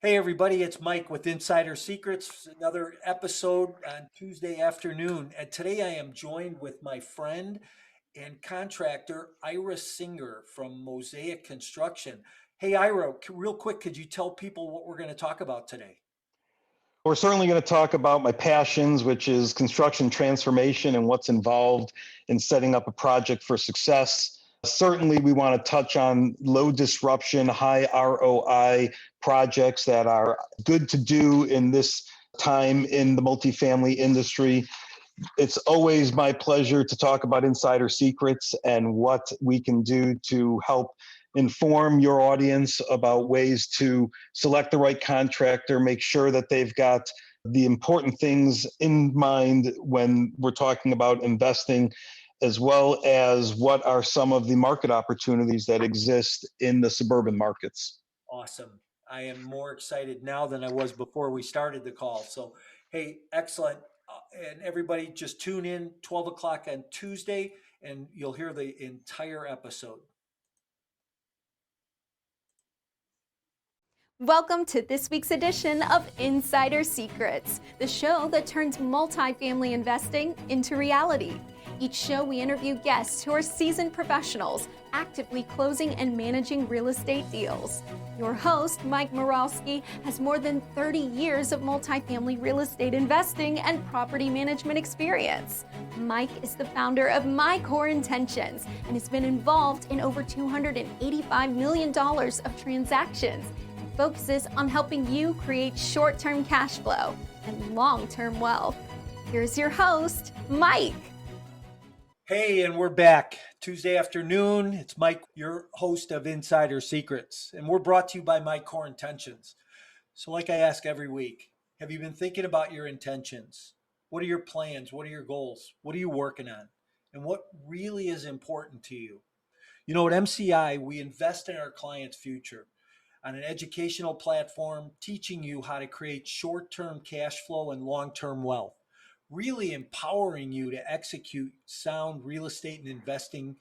Hey everybody, it's Mike with Insider Secrets, another episode on Tuesday afternoon. And today I am joined with my friend and contractor, Ira Singer from Mosaic Construction. Hey Ira, real quick, could you tell people what we're going to talk about today? We're certainly going to talk about my passions, which is construction transformation and what's involved in setting up a project for success. Certainly, we want to touch on low disruption, high ROI projects that are good to do in this time in the multifamily industry. It's always my pleasure to talk about insider secrets and what we can do to help inform your audience about ways to select the right contractor, make sure that they've got the important things in mind when we're talking about investing, as well as what are some of the market opportunities that exist in the suburban markets. Awesome. I am more excited now than I was before we started the call. So, hey, excellent. And everybody just tune in 12 o'clock on Tuesday and you'll hear the entire episode. Welcome to this week's edition of Insider Secrets, the show that turns multifamily investing into reality. Each show, we interview guests who are seasoned professionals actively closing and managing real estate deals. Your host, Mike Morawski, has more than 30 years of multifamily real estate investing and property management experience. Mike is the founder of My Core Intentions and has been involved in over $285 million of transactions, focuses on helping you create short-term cash flow and long-term wealth. Here's your host, Mike. Hey, and we're back Tuesday afternoon. It's Mike, your host of Insider Secrets, and we're brought to you by My Core Intentions. So, like I ask every week, have you been thinking about your intentions? What are your plans? What are your goals? What are you working on? And what really is important to you? You know, at MCI, we invest in our clients' future on an educational platform teaching you how to create short term cash flow and long term wealth, really empowering you to execute sound real estate and investing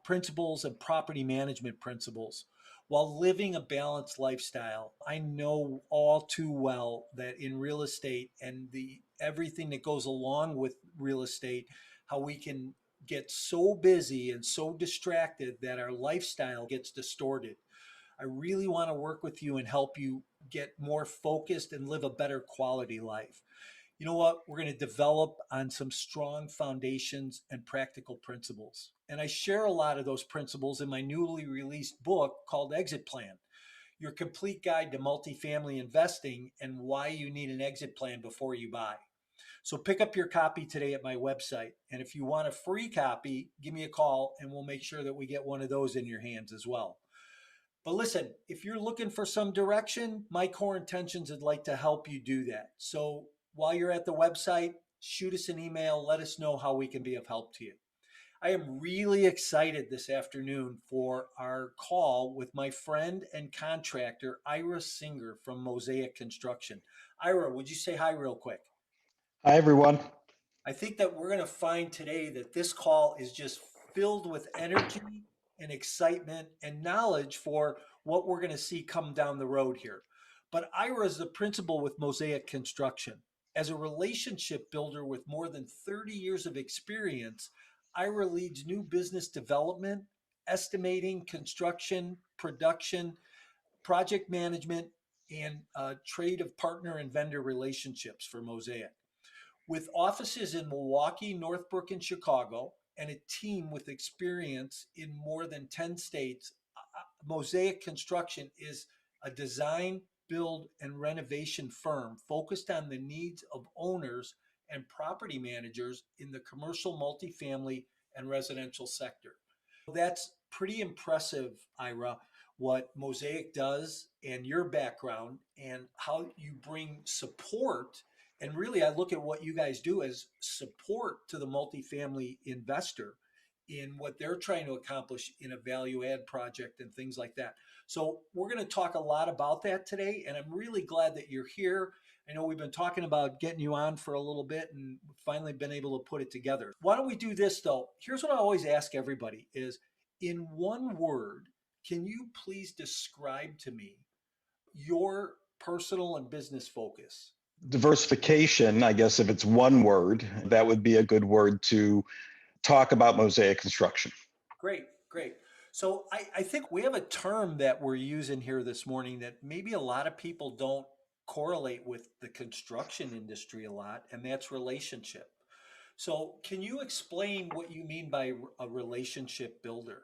principles and property management principles while living a balanced lifestyle. I know all too well that in real estate and the everything that goes along with real estate, how we can get so busy and so distracted that our lifestyle gets distorted. I really want to work with you and help you get more focused and live a better quality life. You know what? We're going to develop on some strong foundations and practical principles. And I share a lot of those principles in my newly released book called Exit Plan, your complete guide to multifamily investing and why you need an exit plan before you buy. So pick up your copy today at my website. And if you want a free copy, give me a call and we'll make sure that we get one of those in your hands as well. But listen, if you're looking for some direction, My Core Intentions would like to help you do that. So while you're at the website, shoot us an email. Let us know how we can be of help to you. I am really excited this afternoon for our call with my friend and contractor, Ira Singer from Mosaic Construction. Ira, would you say hi real quick? Hi, everyone. I think that we're going to find today that this call is just filled with energy and excitement and knowledge for what we're going to see come down the road here. But Ira is the principal with Mosaic Construction. As a relationship builder with more than 30 years of experience, Ira leads new business development, estimating, construction, production, project management, and trade of partner and vendor relationships for Mosaic. With offices in Milwaukee, Northbrook, and Chicago, and a team with experience in more than 10 states, Mosaic Construction is a design, build, and renovation firm focused on the needs of owners and property managers in the commercial, multifamily, and residential sector. That's pretty impressive, Ira, what Mosaic does and your background and how you bring support. And really, I look at what you guys do as support to the multifamily investor in what they're trying to accomplish in a value add project and things like that. So, we're going to talk a lot about that today. And I'm really glad that you're here. I know we've been talking about getting you on for a little bit and finally been able to put it together. Why don't we do this though? Here's what I always ask everybody is in one word, can you please describe to me your personal and business focus? Diversification, I guess if it's one word, that would be a good word to talk about mosaic construction. Great, great. So I think we have a term that we're using here this morning that maybe a lot of people don't correlate with the construction industry a lot, and that's relationship. So can you explain what you mean by a relationship builder?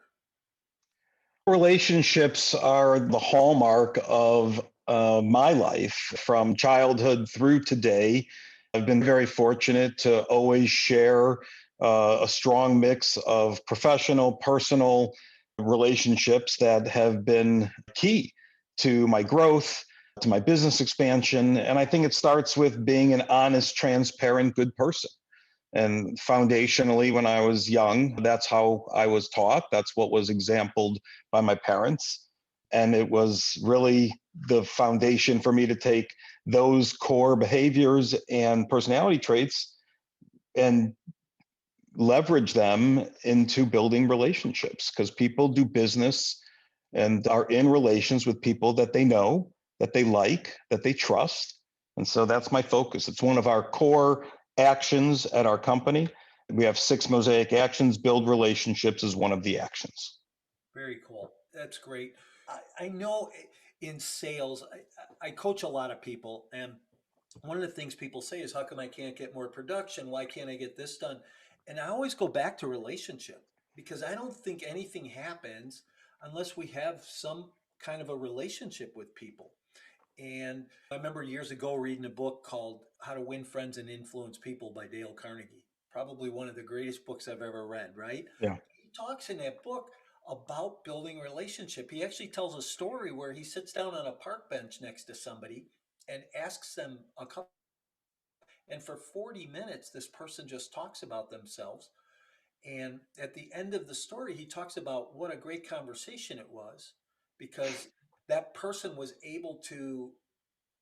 Relationships are the hallmark of my life from childhood through today. I've been very fortunate to always share a strong mix of professional, personal relationships that have been key to my growth, to my business expansion. And I think it starts with being an honest, transparent, good person. And foundationally, when I was young, that's how I was taught. That's what was exampled by my parents. And it was really the foundation for me to take those core behaviors and personality traits and leverage them into building relationships, because people do business and are in relations with people that they know, that they like, that they trust. And so that's my focus. It's one of our core actions at our company. We have 6 mosaic actions. Build relationships is one of the actions. Very cool. That's great. I know in sales, I coach a lot of people, and one of the things people say is, how come I can't get more production? Why can't I get this done? And I always go back to relationship, because I don't think anything happens unless we have some kind of a relationship with people. And I remember years ago reading a book called How to Win Friends and Influence People by Dale Carnegie. Probably one of the greatest books I've ever read, right? Yeah. He talks in that book about building relationship. He actually tells a story where he sits down on a park bench next to somebody and asks them a couple, and for 40 minutes this person just talks about themselves. And at the end of the story, he talks about what a great conversation it was, because that person was able to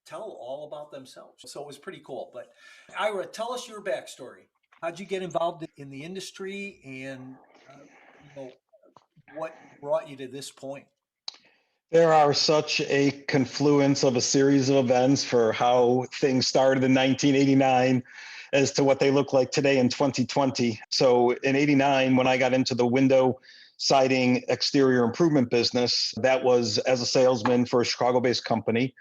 tell all about themselves. So it was pretty cool. But Ira, tell us your backstory. How'd you get involved in the industry, and uh, you know what brought you to this point? There are such a confluence of a series of events for how things started in 1989 as to what they look like today in 2020. So in 89, when I got into the window siding exterior improvement business, that was as a salesman for a Chicago-based company.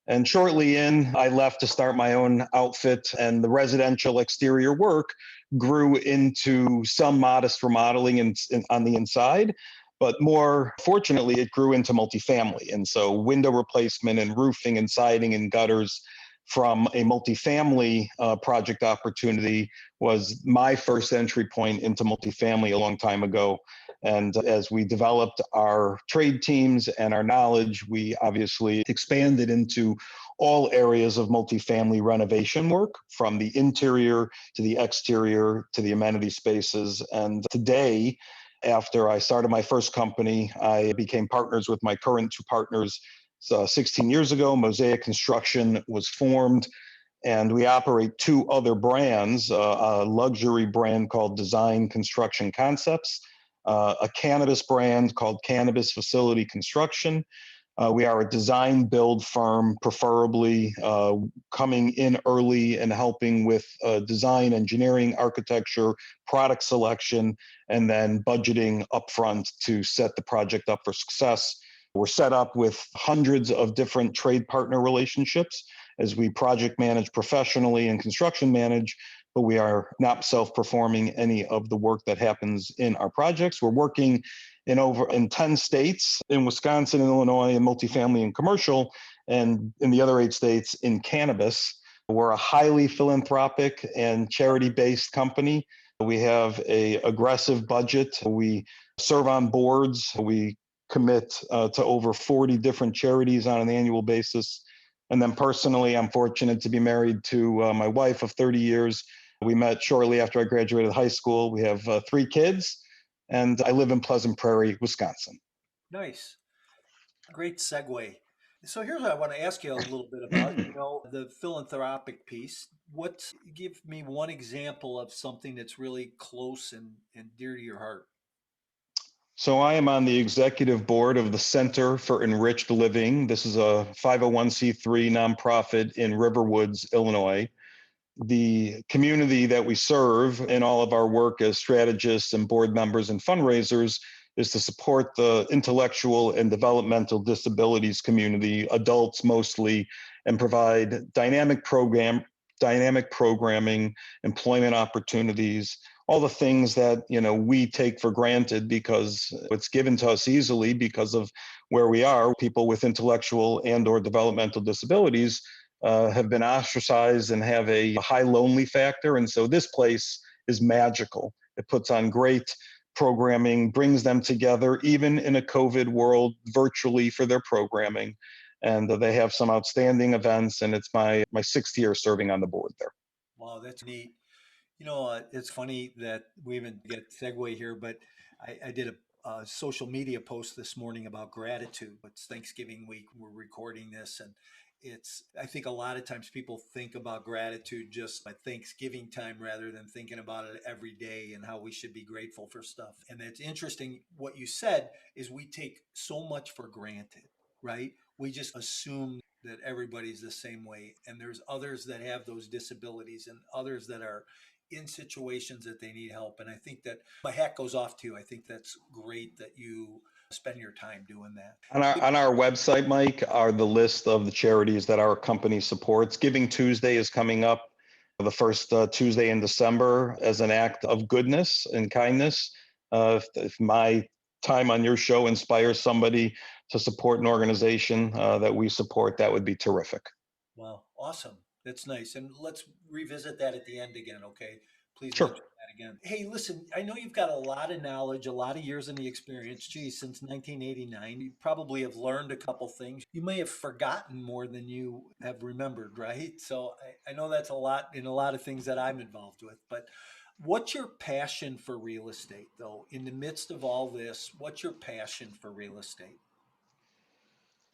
And shortly in, I left to start my own outfit, and the residential exterior work grew into some modest remodeling on the inside. But more fortunately, it grew into multifamily. And so window replacement and roofing and siding and gutters from a multifamily project opportunity was my first entry point into multifamily a long time ago. And as we developed our trade teams and our knowledge, we obviously expanded into all areas of multifamily renovation work, from the interior to the exterior to the amenity spaces. And today, after I started my first company, I became partners with my current 2 partners. So 16 years ago, Mosaic Construction was formed, and we operate 2 other brands, a luxury brand called Design Construction Concepts, a cannabis brand called Cannabis Facility Construction. We are a design build firm, preferably coming in early and helping with design, engineering, architecture, product selection, and then budgeting upfront to set the project up for success. We're set up with hundreds of different trade partner relationships as we project manage professionally and construction manage, but we are not self-performing any of the work that happens in our projects. We're working in 10 states, in Wisconsin and Illinois, in multifamily and commercial, and in the other 8 states in cannabis. We're a highly philanthropic and charity-based company. We have a aggressive budget. We serve on boards. We commit to over 40 different charities on an annual basis. And then personally, I'm fortunate to be married to my wife of 30 years. We met shortly after I graduated high school. We have 3 kids, and I live in Pleasant Prairie, Wisconsin. Nice. Great segue. So here's what I want to ask you a little bit about, the philanthropic piece. Give me one example of something that's really close and dear to your heart. So I am on the executive board of the Center for Enriched Living. This is a 501c3 nonprofit in Riverwoods, Illinois. The community that we serve in all of our work as strategists and board members and fundraisers is to support the intellectual and developmental disabilities community, adults mostly, and provide dynamic programming, employment opportunities, all the things that we take for granted because it's given to us easily because of where we are. People with intellectual and or developmental disabilities have been ostracized and have a high lonely factor. And so this place is magical. It puts on great programming, brings them together, even in a COVID world, virtually for their programming. And they have some outstanding events, and it's my sixth year serving on the board there. Wow, that's neat. It's funny that we even get segue here, but I did a social media post this morning about gratitude. It's Thanksgiving week. We're recording this, and I think a lot of times people think about gratitude just at Thanksgiving time rather than thinking about it every day and how we should be grateful for stuff. And it's interesting what you said is we take so much for granted, right? We just assume that everybody's the same way. And there's others that have those disabilities and others that are in situations that they need help. And I think that my hat goes off to you. I think that's great that you spend your time doing that. On our website, Mike, are the list of the charities that our company supports. Giving Tuesday is coming up the first Tuesday in December as an act of goodness and kindness. If my time on your show inspires somebody to support an organization that we support, that would be terrific. Wow, awesome. That's nice. And let's revisit that at the end again, okay? Please Sure. mention that again. Hey, listen, I know you've got a lot of knowledge, a lot of years in the experience. Geez, since 1989, you probably have learned a couple things. You may have forgotten more than you have remembered, right? So I know that's a lot in a lot of things that I'm involved with. But what's your passion for real estate, though? In the midst of all this, what's your passion for real estate?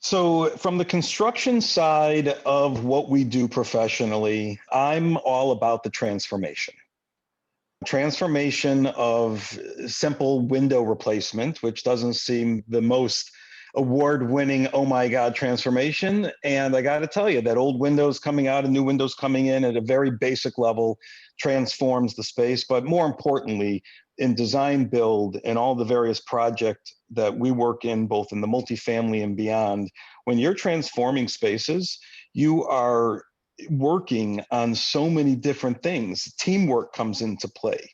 So, from the construction side of what we do professionally, I'm all about the transformation of simple window replacement, which doesn't seem the most award-winning, oh my God, transformation. And I got to tell you that old windows coming out and new windows coming in at a very basic level transforms the space. But more importantly, in design build and all the various projects that we work in, both in the multifamily and beyond, when you're transforming spaces, you are working on so many different things. Teamwork comes into play.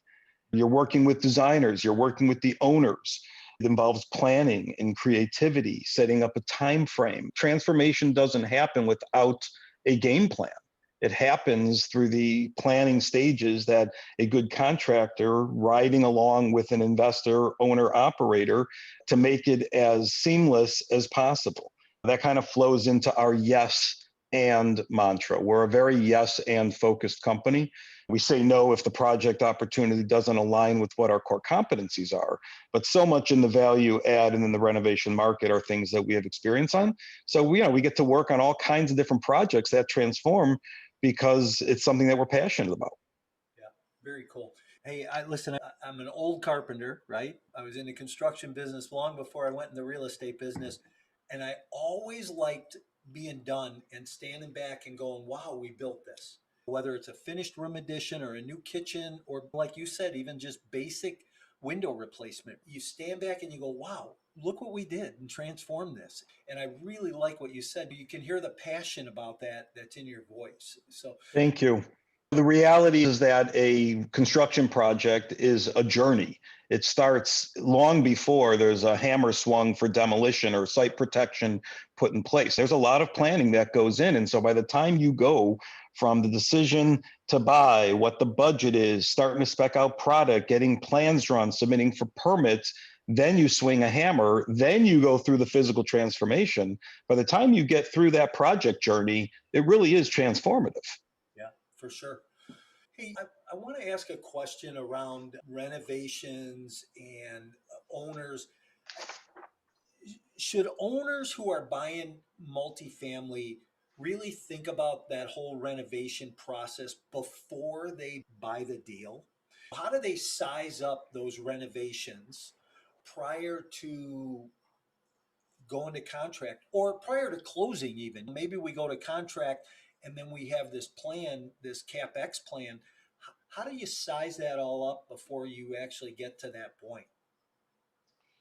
You're working with designers, you're working with the owners. It involves planning and creativity, setting up a time frame. Transformation doesn't happen without a game plan. It happens through the planning stages that a good contractor riding along with an investor, owner, operator to make it as seamless as possible. That kind of flows into our yes and mantra. We're a very yes and focused company. We say no if the project opportunity doesn't align with what our core competencies are. But so much in the value add and in the renovation market are things that we have experience on. So we get to work on all kinds of different projects that transform because it's something that we're passionate about. Yeah, very cool. Hey, I'm an old carpenter, right? I was in the construction business long before I went in the real estate business. And I always liked being done and standing back and going, wow, we built this. Whether it's a finished room addition or a new kitchen, or like you said, even just basic window replacement, you stand back and you go, wow, look what we did and transform this. And I really like what you said. You can hear the passion about that that's in your voice. So Thank you. The reality is that a construction project is a journey. It starts long before there's a hammer swung for demolition or site protection put in place. There's a lot of planning that goes in. And so by the time you go from the decision to buy, what the budget is, starting to spec out product, getting plans drawn, submitting for permits, then you swing a hammer, then you go through the physical transformation. By the time you get through that project journey, it really is transformative. yeah, for sure. Hey, I want to ask a question around renovations and owners. Should owners who are buying multifamily really think about that whole renovation process before they buy the deal? How do they size up those renovations prior to going to contract or prior to closing even? Maybe we go to contract and then we have this plan, this CapEx plan. How do you size that all up before you actually get to that point?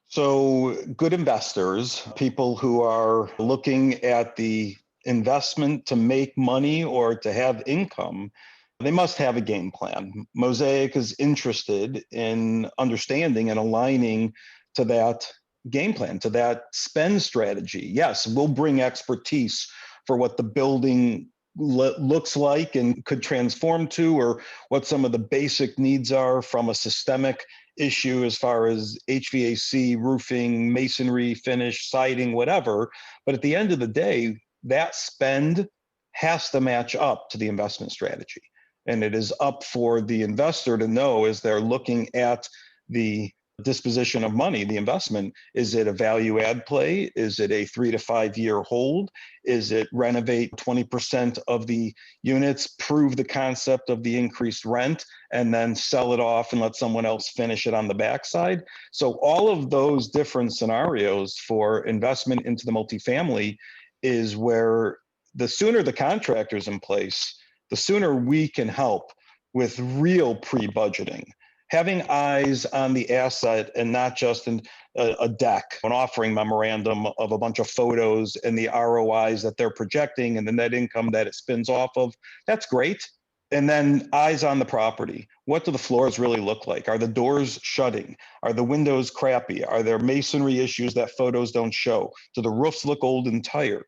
So, good investors, people who are looking at the investment to make money or to have income, they must have a game plan. Mosaic is interested in understanding and aligning to that game plan, to that spend strategy. Yes, we'll bring expertise for what the building looks like and could transform to, or what some of the basic needs are from a systemic issue as far as HVAC, roofing, masonry, finish, siding, whatever. But at the end of the day, that spend has to match up to the investment strategy. And it is up for the investor to know as they're looking at the disposition of money, the investment, is it a value add play? Is it a 3 to 5 year hold? Is it renovate 20% of the units, prove the concept of the increased rent, and then sell it off and let someone else finish it on the backside? So all of those different scenarios for investment into the multifamily is where the sooner the contractor's in place, the sooner we can help with real pre-budgeting. Having eyes on the asset and not just in a deck, an offering memorandum of a bunch of photos and the ROIs that they're projecting and the net income that it spins off of, that's great. And then eyes on the property. What do the floors really look like? Are the doors shutting? Are the windows crappy? Are there masonry issues that photos don't show? Do the roofs look old and tired?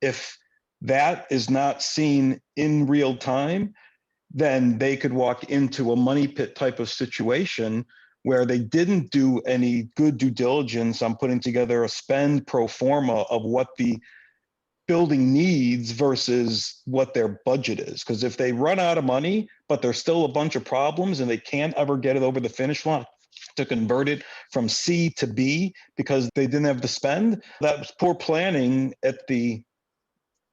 If that is not seen in real time, then they could walk into a money pit type of situation where they didn't do any good due diligence on putting together a spend pro forma of what the building needs versus what their budget is. Because if they run out of money, but there's still a bunch of problems and they can't ever get it over the finish line to convert it from C to B because they didn't have the spend, that was poor planning at the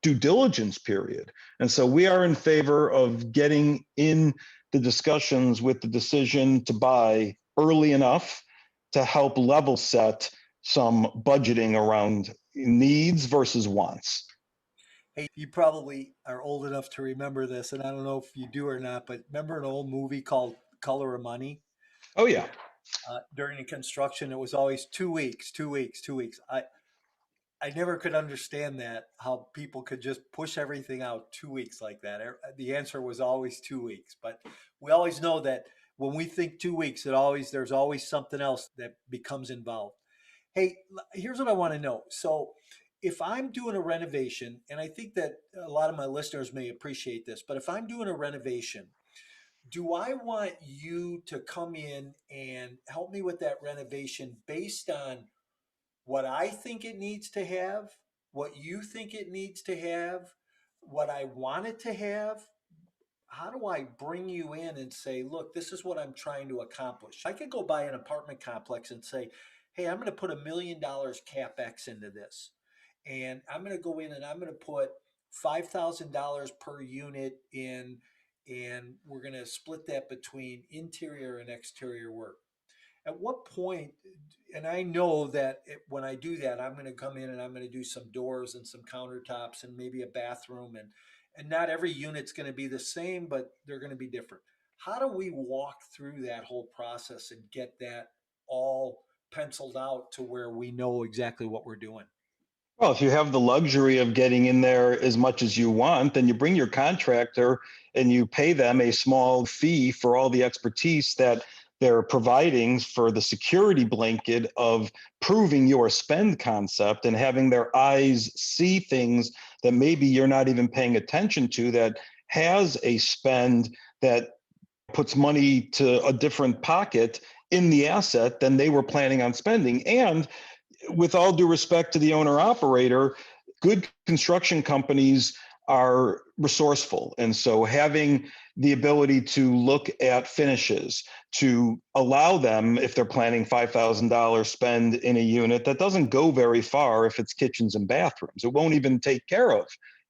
due diligence period. And so we are in favor of getting in the discussions with the decision to buy early enough to help level set some budgeting around needs versus wants. Hey, you probably are old enough to remember this, and I don't know if you do or not, but remember an old movie called Color of Money? Oh, yeah. During the construction, it was always 2 weeks, 2 weeks, 2 weeks. I never could understand that, how people could just push everything out 2 weeks like that. The answer was always 2 weeks, but we always know that when we think 2 weeks, there's always something else that becomes involved. Hey, here's what I want to know. So if I'm doing a renovation, and I think that a lot of my listeners may appreciate this, but if I'm doing a renovation, do I want you to come in and help me with that renovation based on what I think it needs to have, what you think it needs to have, what I want it to have? How do I bring you in and say, look, this is what I'm trying to accomplish? I could go buy an apartment complex and say, hey, I'm going to put $1 million CapEx into this. And I'm going to go in and I'm going to put $5,000 per unit in, and we're going to split that between interior and exterior work. At what point, and I know that when I do that, I'm going to come in and I'm going to do some doors and some countertops and maybe a bathroom, and not every unit's going to be the same, but they're going to be different. How do we walk through that whole process and get that all penciled out to where we know exactly what we're doing? Well, if you have the luxury of getting in there as much as you want, then you bring your contractor and you pay them a small fee for all the expertise that they're providing for the security blanket of proving your spend concept and having their eyes see things that maybe you're not even paying attention to, that has a spend that puts money to a different pocket in the asset than they were planning on spending. And with all due respect to the owner operator, good construction companies are resourceful. And so having the ability to look at finishes, to allow them, if they're planning $5,000 spend in a unit, that doesn't go very far if it's kitchens and bathrooms. It won't even take care of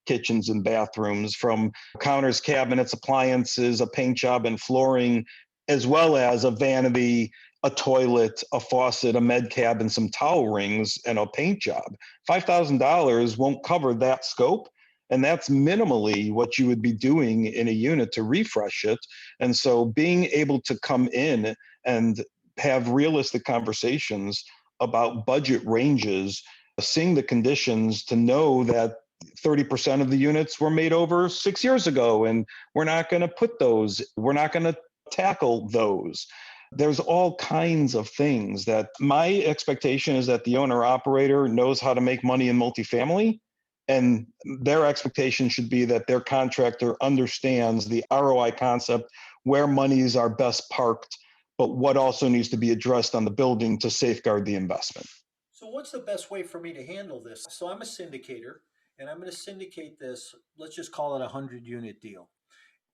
kitchens and bathrooms, from counters, cabinets, appliances, a paint job and flooring, as well as a vanity a toilet, a faucet, a med cab, and some towel rings and a paint job. $5,000 won't cover that scope. And that's minimally what you would be doing in a unit to refresh it. And so being able to come in and have realistic conversations about budget ranges, seeing the conditions to know that 30% of the units were made over 6 years ago, and we're not going to tackle those. There's all kinds of things that my expectation is that the owner operator knows how to make money in multifamily. And their expectation should be that their contractor understands the ROI concept, where monies are best parked, but what also needs to be addressed on the building to safeguard the investment. So what's the best way for me to handle this? So I'm a syndicator and I'm going to syndicate this, let's just call it a 100-unit deal.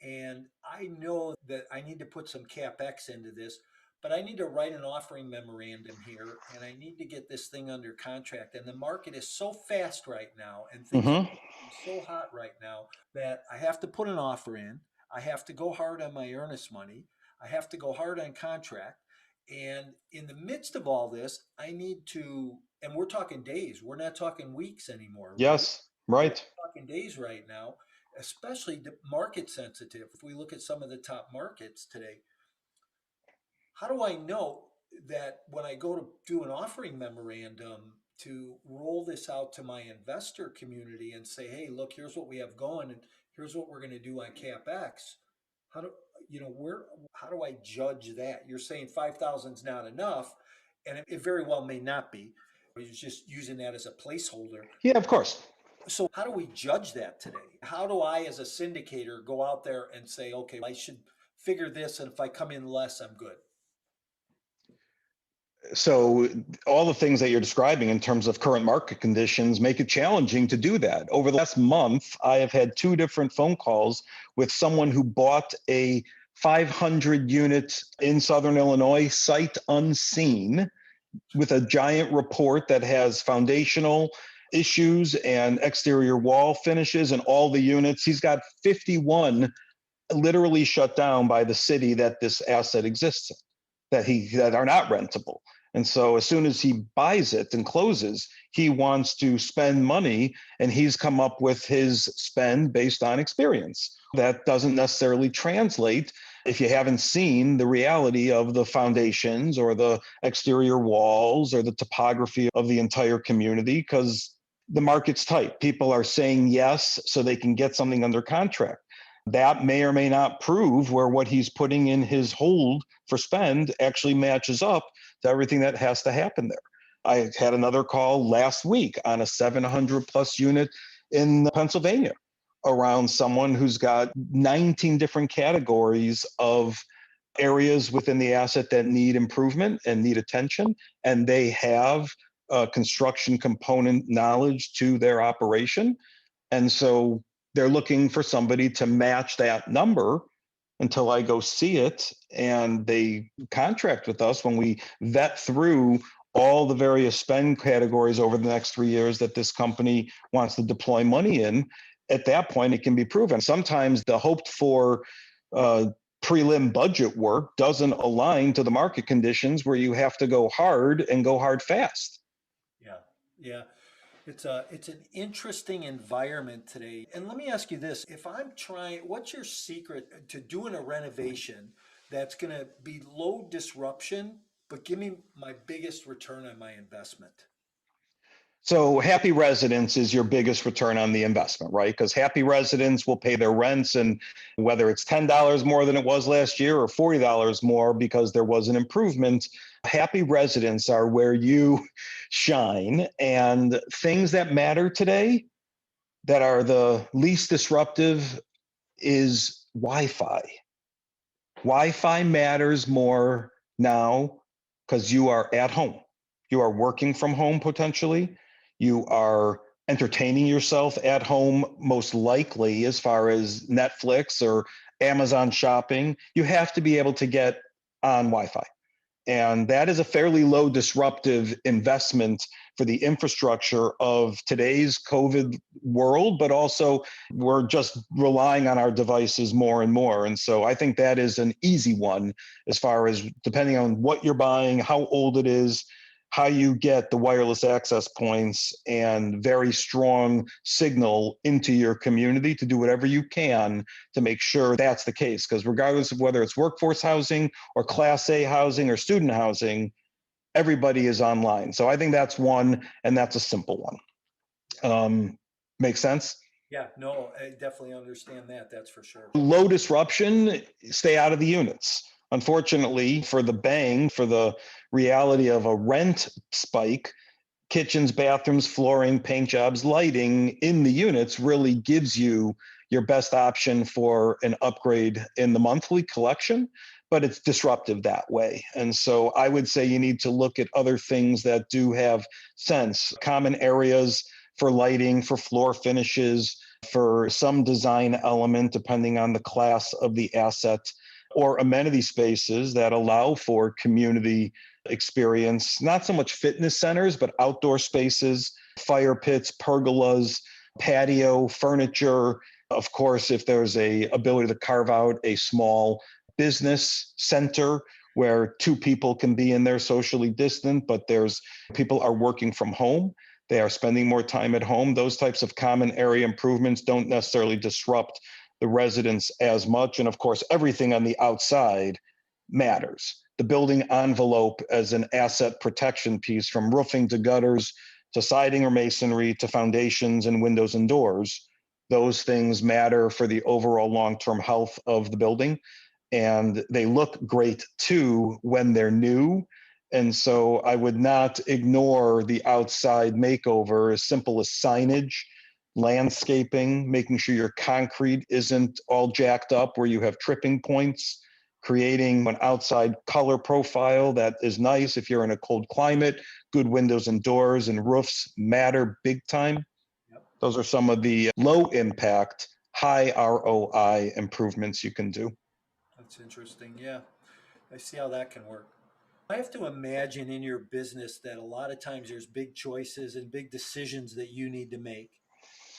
And I know that I need to put some CapEx into this, but I need to write an offering memorandum here and I need to get this thing under contract. And the market is so fast right now and things are so hot right now that I have to put an offer in. I have to go hard on my earnest money. I have to go hard on contract. And in the midst of all this, I need to, and we're talking days, we're not talking weeks anymore, right? Yes, right. We're talking days right now, especially market sensitive. If we look at some of the top markets today, how do I know that when I go to do an offering memorandum to roll this out to my investor community and say, hey, look, here's what we have going and here's what we're going to do on CapEx. How do how do I judge that? You're saying 5,000 is not enough, and it very well may not be. You're just using that as a placeholder. Yeah, of course. So how do we judge that today? How do I, as a syndicator, go out there and say, okay, I should figure this, and if I come in less, I'm good? So all the things that you're describing in terms of current market conditions make it challenging to do that. Over the last month, I have had 2 different phone calls with someone who bought a 500 unit in Southern Illinois, sight unseen, with a giant report that has foundational issues and exterior wall finishes and all the units. He's got 51 literally shut down by the city that this asset exists in, that are not rentable. And so as soon as he buys it and closes, he wants to spend money, and he's come up with his spend based on experience. That doesn't necessarily translate if you haven't seen the reality of the foundations or the exterior walls or the topography of the entire community, because the market's tight. People are saying yes so they can get something under contract. That may or may not prove where what he's putting in his hold for spend actually matches up to everything that has to happen there. I had another call last week on a 700 plus unit in Pennsylvania around someone who's got 19 different categories of areas within the asset that need improvement and need attention. And they have construction component knowledge to their operation. And so they're looking for somebody to match that number until I go see it. And they contract with us when we vet through all the various spend categories over the next 3 years that this company wants to deploy money in. At that point, it can be proven. Sometimes the hoped for prelim budget work doesn't align to the market conditions, where you have to go hard and go hard fast. Yeah. It's an interesting environment today. And let me ask you this. If I'm trying, what's your secret to doing a renovation that's going to be low disruption, but give me my biggest return on my investment? So happy residents is your biggest return on the investment, right? Because happy residents will pay their rents, and whether it's $10 more than it was last year or $40 more because there was an improvement, happy residents are where you shine. And things that matter today that are the least disruptive is Wi-Fi. Wi-Fi matters more now because you are at home. You are working from home potentially. You are entertaining yourself at home, most likely, as far as Netflix or Amazon shopping. You have to be able to get on Wi-Fi. And that is a fairly low disruptive investment for the infrastructure of today's COVID world, but also we're just relying on our devices more and more. And so I think that is an easy one as far as depending on what you're buying, how old it is, how you get the wireless access points and very strong signal into your community to do whatever you can to make sure that's the case. Because regardless of whether it's workforce housing or Class A housing or student housing, everybody is online. So I think that's one, and that's a simple one. Make sense? Yeah, no, I definitely understand that. That's for sure. Low disruption, stay out of the units. Unfortunately, for the reality of a rent spike, kitchens, bathrooms, flooring, paint jobs, lighting in the units really gives you your best option for an upgrade in the monthly collection, but it's disruptive that way. And so I would say you need to look at other things that do have sense, common areas for lighting, for floor finishes, for some design element, depending on the class of the asset, or amenity spaces that allow for community experience, not so much fitness centers, but outdoor spaces, fire pits, pergolas, patio, furniture. Of course, if there's a ability to carve out a small business center where two people can be in there socially distant, but there's people are working from home. They are spending more time at home. Those types of common area improvements don't necessarily disrupt the residents as much. And of course, everything on the outside matters. The building envelope as an asset protection piece, from roofing to gutters to siding or masonry to foundations and windows and doors, those things matter for the overall long-term health of the building. And they look great too when they're new. And so I would not ignore the outside makeover, as simple as signage, landscaping, making sure your concrete isn't all jacked up where you have tripping points, creating an outside color profile that is nice if you're in a cold climate. Good windows and doors and roofs matter big time. Yep. Those are some of the low impact, high ROI improvements you can do. That's interesting. Yeah, I see how that can work. I have to imagine in your business that a lot of times there's big choices and big decisions that you need to make.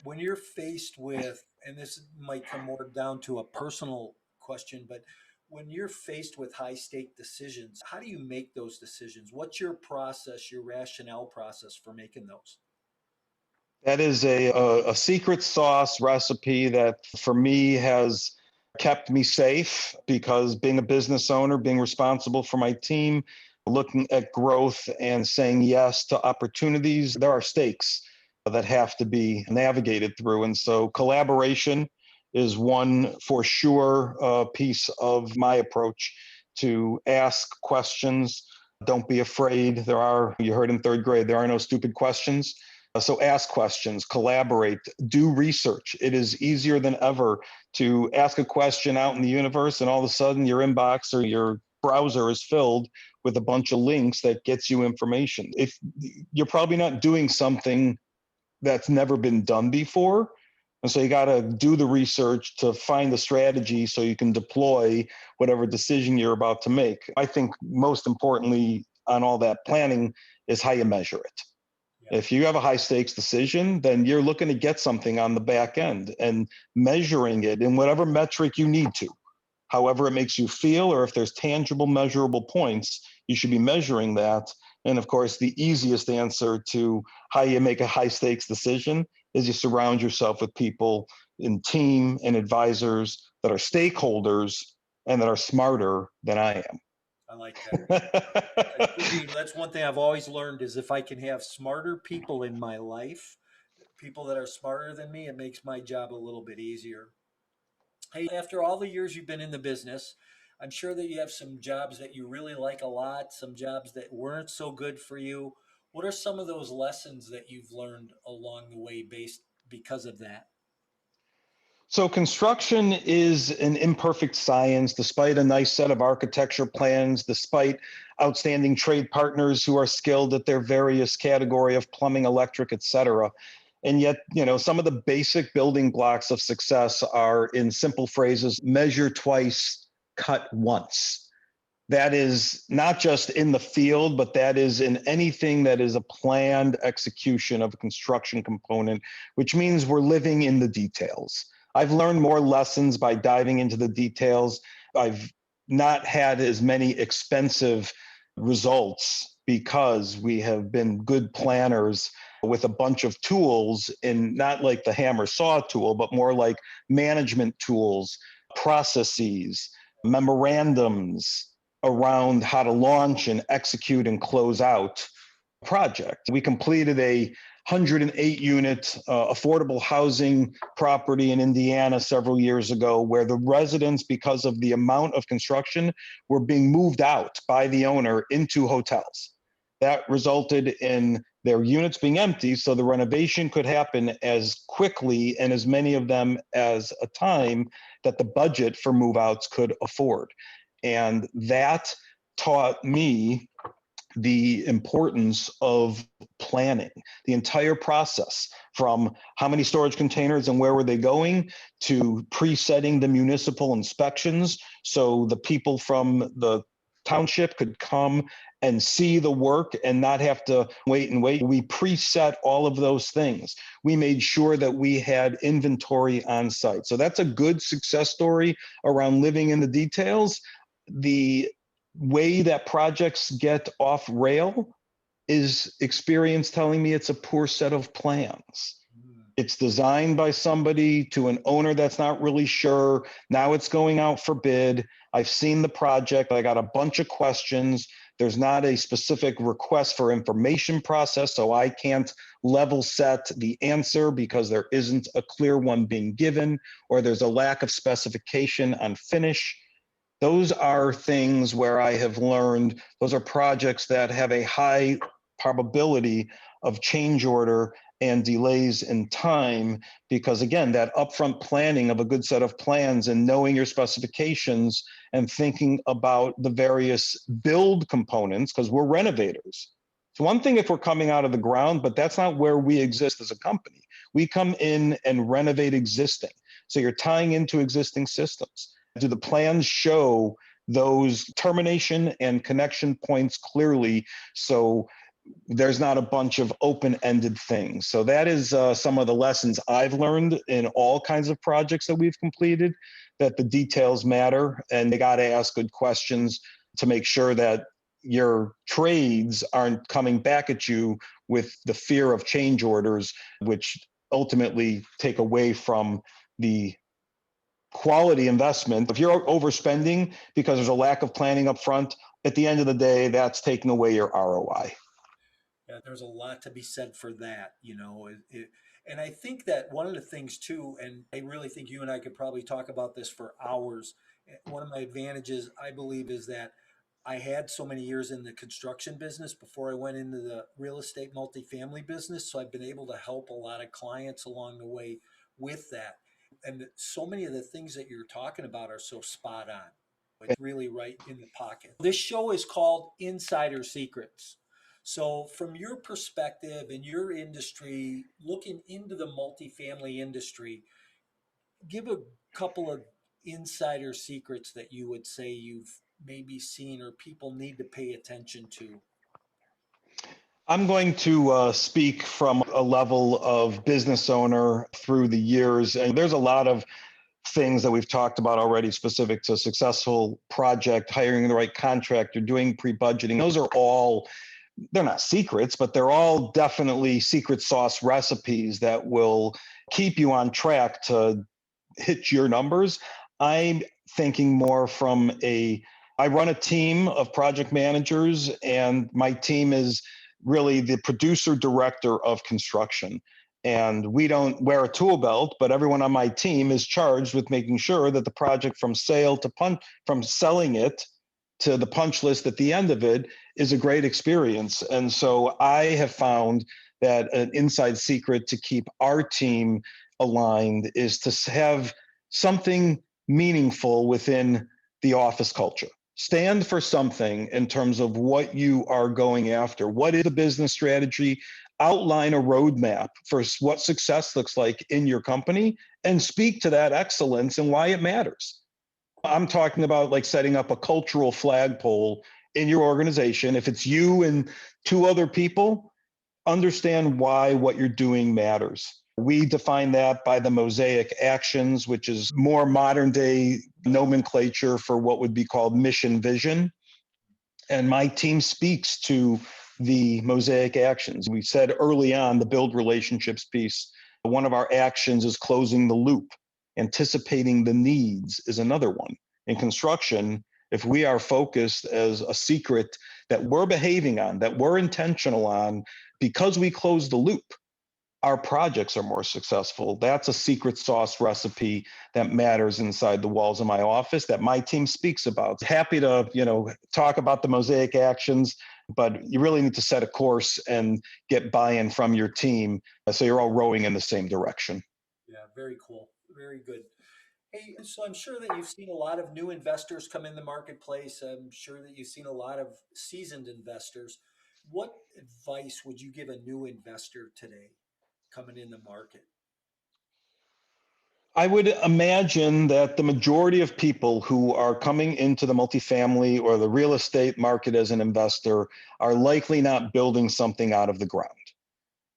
When you're faced with, and this might come more down to a personal question, but when you're faced with high stake decisions, how do you make those decisions? What's your process, your rationale process for making those? That is a secret sauce recipe that for me has kept me safe, because being a business owner, being responsible for my team, looking at growth and saying yes to opportunities, there are stakes that have to be navigated through. And so collaboration is one for sure piece of my approach to ask questions. Don't be afraid. You heard in third grade, there are no stupid questions. So ask questions, collaborate, do research. It is easier than ever to ask a question out in the universe and all of a sudden your inbox or your browser is filled with a bunch of links that gets you information. If you're probably not doing something that's never been done before, and so you got to do the research to find the strategy so you can deploy whatever decision you're about to make. I think most importantly on all that planning is how you measure it. If you have a high stakes decision, then you're looking to get something on the back end and measuring it in whatever metric you need to. However it makes you feel, or if there's tangible, measurable points, you should be measuring that. And of course, the easiest answer to how you make a high stakes decision is you surround yourself with people in team and advisors that are stakeholders and that are smarter than I am. I like that. That's one thing I've always learned is if I can have smarter people in my life, people that are smarter than me, it makes my job a little bit easier. Hey, after all the years you've been in the business, I'm sure that you have some jobs that you really like a lot, some jobs that weren't so good for you. What are some of those lessons that you've learned along the way because of that? So construction is an imperfect science, despite a nice set of architecture plans, despite outstanding trade partners who are skilled at their various category of plumbing, electric, et cetera. And yet, some of the basic building blocks of success are in simple phrases: measure twice, cut once. That is not just in the field, but that is in anything that is a planned execution of a construction component, which means we're living in the details. I've learned more lessons by diving into the details. I've not had as many expensive results because we have been good planners with a bunch of tools, in not like the hammer saw tool, but more like management tools, processes, memorandums around how to launch and execute and close out a project. We completed a 108 unit affordable housing property in Indiana several years ago, where the residents, because of the amount of construction, were being moved out by the owner into hotels. That resulted in their units being empty, so the renovation could happen as quickly and as many of them as a time that the budget for move-outs could afford. And that taught me the importance of planning the entire process, from how many storage containers and where were they going, to pre-setting the municipal inspections so the people from the township could come and see the work and not have to wait and wait. We preset all of those things. We made sure that we had inventory on site. So that's a good success story around living in the details. The way that projects get off rail is experience telling me it's a poor set of plans. It's designed by somebody to an owner that's not really sure. Now it's going out for bid. I've seen the project. I got a bunch of questions. There's not a specific request for information process, so I can't level set the answer because there isn't a clear one being given, or there's a lack of specification on finish. Those are things where I have learned, those are projects that have a high probability of change order and delays in time, because again, that upfront planning of a good set of plans and knowing your specifications and thinking about the various build components, because we're renovators. It's one thing if we're coming out of the ground, but that's not where we exist as a company. We come in and renovate existing. So you're tying into existing systems. Do the plans show those termination and connection points clearly, so there's not a bunch of open-ended things? So that is some of the lessons I've learned in all kinds of projects that we've completed, that the details matter, and they got to ask good questions to make sure that your trades aren't coming back at you with the fear of change orders, which ultimately take away from the quality investment. If you're overspending because there's a lack of planning up front, at the end of the day, that's taking away your ROI. Yeah, there's a lot to be said for that, and I think that one of the things too, and I really think you and I could probably talk about this for hours. One of my advantages, I believe, is that I had so many years in the construction business before I went into the real estate multifamily business. So I've been able to help a lot of clients along the way with that. And so many of the things that you're talking about are so spot on. It's really right in the pocket. This show is called Insider Secrets. So, from your perspective in your industry, looking into the multifamily industry, give a couple of insider secrets that you would say you've maybe seen or people need to pay attention to. I'm going to speak from a level of business owner through the years. And there's a lot of things that we've talked about already specific to successful project, hiring the right contractor, doing pre-budgeting. Those are all, they're not secrets, but they're all definitely secret sauce recipes that will keep you on track to hit your numbers. I'm thinking more from I run a team of project managers, and my team is really the producer director of construction. And we don't wear a tool belt, but everyone on my team is charged with making sure that the project from sale to from selling it to the punch list at the end of it is a great experience. And so I have found that an inside secret to keep our team aligned is to have something meaningful within the office culture. Stand for something in terms of what you are going after. What is the business strategy? Outline a roadmap for what success looks like in your company and speak to that excellence and why it matters. I'm talking about like setting up a cultural flagpole in your organization. If it's you and two other people, understand why what you're doing matters. We define that by the mosaic actions, which is more modern day nomenclature for what would be called mission vision. And my team speaks to the mosaic actions. We said early on the build relationships piece, one of our actions is closing the loop. Anticipating the needs is another one. In construction, if we are focused as a secret that we're behaving on, that we're intentional on, because we close the loop, our projects are more successful. That's a secret sauce recipe that matters inside the walls of my office that my team speaks about. Happy to, talk about the mosaic actions, but you really need to set a course and get buy-in from your team so you're all rowing in the same direction. Yeah, very cool. Very good. Hey, so I'm sure that you've seen a lot of new investors come in the marketplace. I'm sure that you've seen a lot of seasoned investors. What advice would you give a new investor today coming in the market? I would imagine that the majority of people who are coming into the multifamily or the real estate market as an investor are likely not building something out of the ground.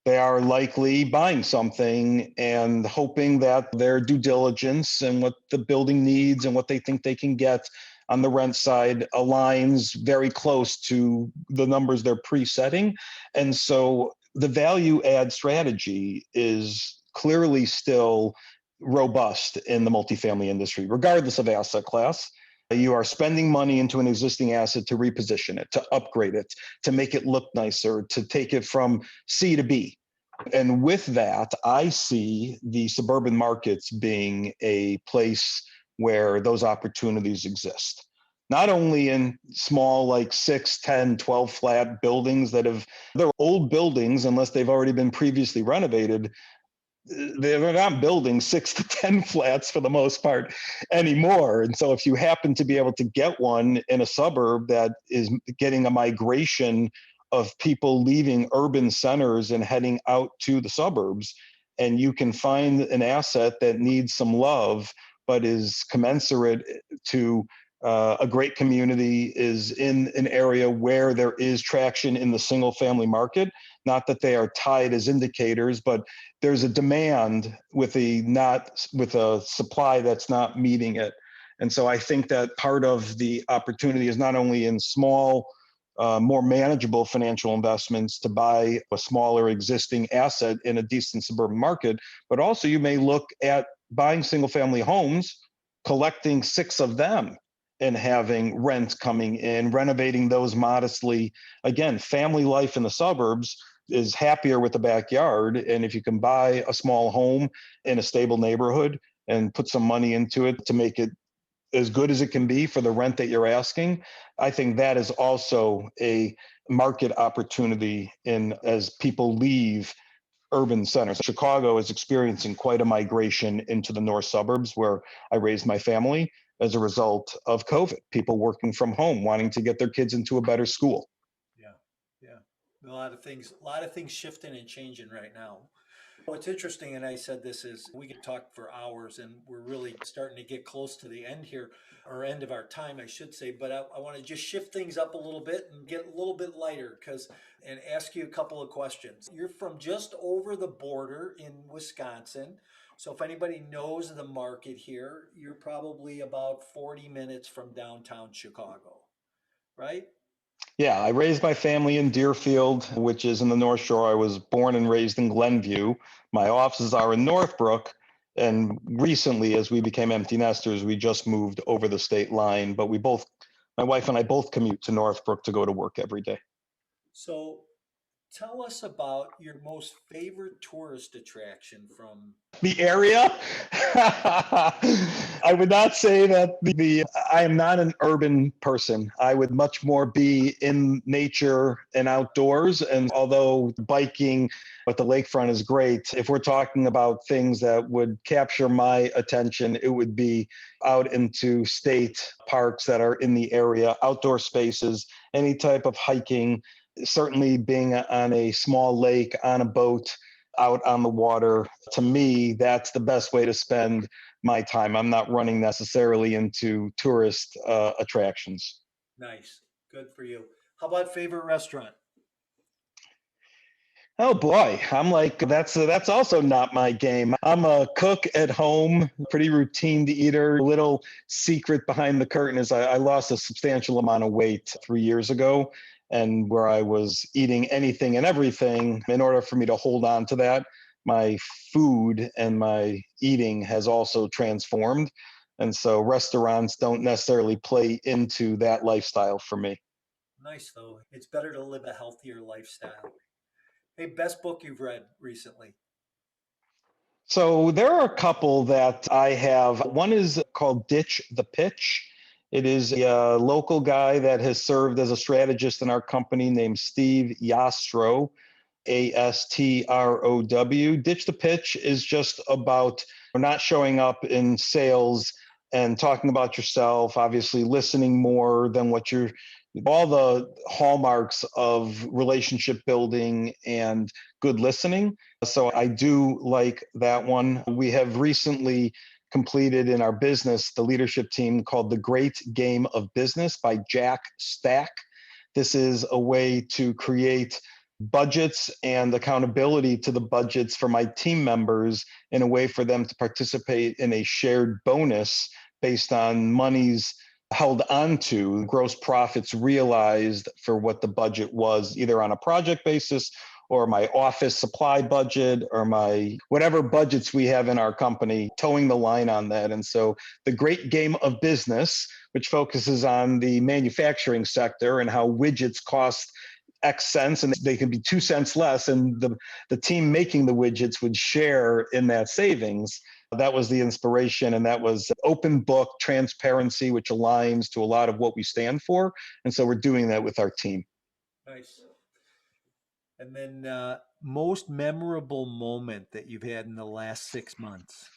They are likely buying something and hoping that their due diligence and what the building needs and what they think they can get on the rent side aligns very close to the numbers they're pre-setting. And so the value add strategy is clearly still robust in the multifamily industry, regardless of asset class. You are spending money into an existing asset to reposition it, to upgrade it, to make it look nicer, to take it from C to B. And with that, I see the suburban markets being a place where those opportunities exist. Not only in small, like 6, 10, 12 flat buildings they're old buildings, unless they've already been previously renovated, they're not building 6 to 10 flats for the most part anymore. And so if you happen to be able to get one in a suburb that is getting a migration of people leaving urban centers and heading out to the suburbs, and you can find an asset that needs some love but is commensurate to a great community, is in an area where there is traction in the single family market, not that they are tied as indicators, but there's a demand with a supply that's not meeting it. And so I think that part of the opportunity is not only in small, more manageable financial investments to buy a smaller existing asset in a decent suburban market, but also you may look at buying single family homes, collecting 6 of them and having rent coming in, renovating those modestly. Again, family life in the suburbs is happier with the backyard. And if you can buy a small home in a stable neighborhood and put some money into it to make it as good as it can be for the rent that you're asking, I think that is also a market opportunity as people leave urban centers. Chicago is experiencing quite a migration into the north suburbs where I raised my family as a result of COVID, people working from home, wanting to get their kids into a better school. Yeah, yeah. A lot of things shifting and changing right now. What's interesting, and I said this, is we could talk for hours, and we're really starting to get close to the end here, or end of our time, I should say. But I want to just shift things up a little bit and get a little bit lighter, and ask you a couple of questions. You're from just over the border in Wisconsin. So if anybody knows the market here, you're probably about 40 minutes from downtown Chicago, right? Yeah, I raised my family in Deerfield, which is in the North Shore. I was born and raised in Glenview. My offices are in Northbrook. And recently, as we became empty nesters, we just moved over the state line. But my wife and I both commute to Northbrook to go to work every day. So tell us about your most favorite tourist attraction from. The area. I would not say that I am not an urban person. I would much more be in nature and outdoors. And although biking at the lakefront is great, if we're talking about things that would capture my attention, it would be out into state parks that are in the area, outdoor spaces, any type of hiking, certainly being on a small lake, on a boat. out on the water. To me, that's the best way to spend my time. I'm not running necessarily into tourist attractions. Nice. Good for you. How about favorite restaurant? Oh boy, I'm like that's also not my game. I'm a cook at home, pretty routine eater. A little secret behind the curtain is I lost a substantial amount of weight 3 years ago, and where I was eating anything and everything. In order for me to hold on to that, my food and my eating has also transformed, and so restaurants don't necessarily play into that lifestyle for me. Nice, though. It's better to live a healthier lifestyle. Hey, best book you've read recently? So there are a couple that I have. One is called Ditch the Pitch. It is a local guy that has served as a strategist in our company named Steve Yastrow, Astrow. Ditch the Pitch is just about not showing up in sales and talking about yourself, obviously listening more than what you're, all the hallmarks of relationship building and good listening. So I do like that one. We have recently completed in our business the leadership team called The Great Game of Business by Jack Stack. This is a way to create budgets and accountability to the budgets for my team members in a way for them to participate in a shared bonus based on monies held onto gross profits realized for what the budget was, either on a project basis or my office supply budget or my whatever budgets we have in our company, towing the line on that. And so the Great Game of Business, which focuses on the manufacturing sector and how widgets cost X cents and they can be 2 cents less, and the team making the widgets would share in that savings. That was the inspiration, and that was open book transparency, which aligns to a lot of what we stand for. And so we're doing that with our team. Nice. And then most memorable moment that you've had in the last 6 months?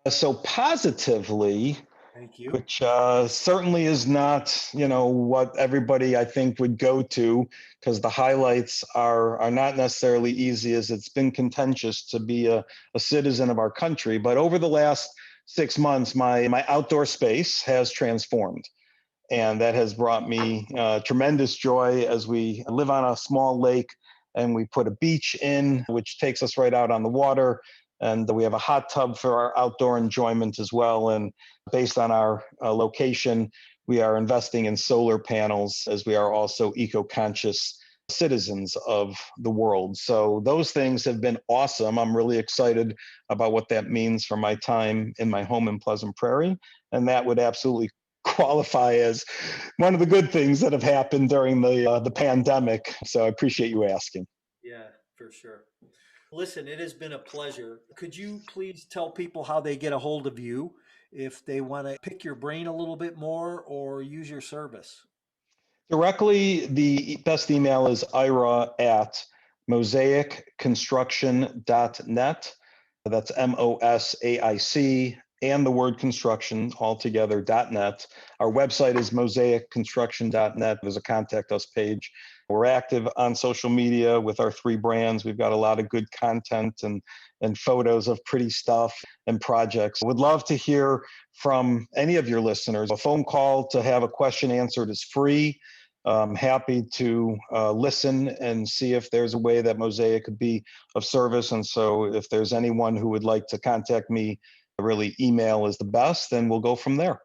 So positively, Thank you. which certainly is not, what everybody I think would go to, because the highlights are not necessarily easy, as it's been contentious to be a citizen of our country. But over the last 6 months, my outdoor space has transformed. And that has brought me tremendous joy as we live on a small lake and we put a beach in, which takes us right out on the water. And we have a hot tub for our outdoor enjoyment as well. And based on our location, we are investing in solar panels as we are also eco-conscious citizens of the world. So those things have been awesome. I'm really excited about what that means for my time in my home in Pleasant Prairie. And that would absolutely qualify as one of the good things that have happened during the pandemic. So I appreciate you asking. Yeah, for sure. Listen, it has been a pleasure. Could you please tell people how they get a hold of you if they want to pick your brain a little bit more or use your service? Directly, the best email is ira at mosaicconstruction.net. That's MOSAIC and the word construction altogether.net. Our website is mosaicconstruction.net. There's a contact us page. We're active on social media with our three brands. We've got a lot of good content and photos of pretty stuff and projects. Would love to hear from any of your listeners. A phone call to have a question answered is free. I'm happy to listen and see if there's a way that Mosaic could be of service. And so if there's anyone who would like to contact me, really email is the best, and we'll go from there.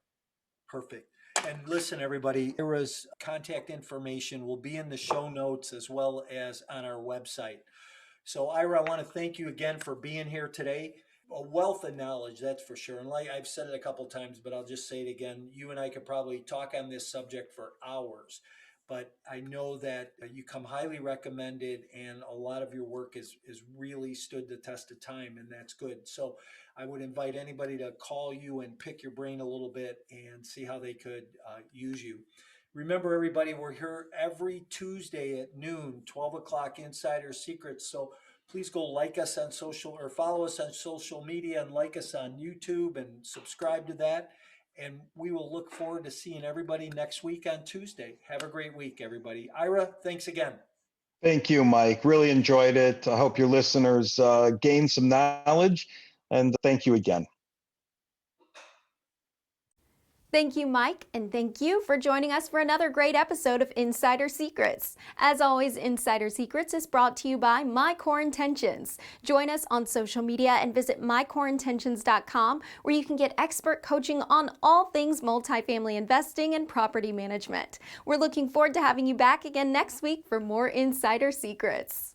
Perfect. And listen, everybody, Ira's contact information will be in the show notes as well as on our website. So, Ira, I want to thank you again for being here today. A wealth of knowledge, that's for sure. And like I've said it a couple times, but I'll just say it again. You and I could probably talk on this subject for hours, but I know that you come highly recommended, and a lot of your work is really stood the test of time, and that's good. So I would invite anybody to call you and pick your brain a little bit and see how they could use you. Remember, everybody, we're here every Tuesday at noon, 12 o'clock, Insider Secrets. So please go like us on social or follow us on social media and like us on YouTube and subscribe to that. And we will look forward to seeing everybody next week on Tuesday. Have a great week, everybody. Ira, thanks again. Thank you, Mike. Really enjoyed it. I hope your listeners gained some knowledge, and thank you again. Thank you, Mike, and thank you for joining us for another great episode of Insider Secrets. As always, Insider Secrets is brought to you by My Core Intentions. Join us on social media and visit mycoreintentions.com, where you can get expert coaching on all things multifamily investing and property management. We're looking forward to having you back again next week for more Insider Secrets.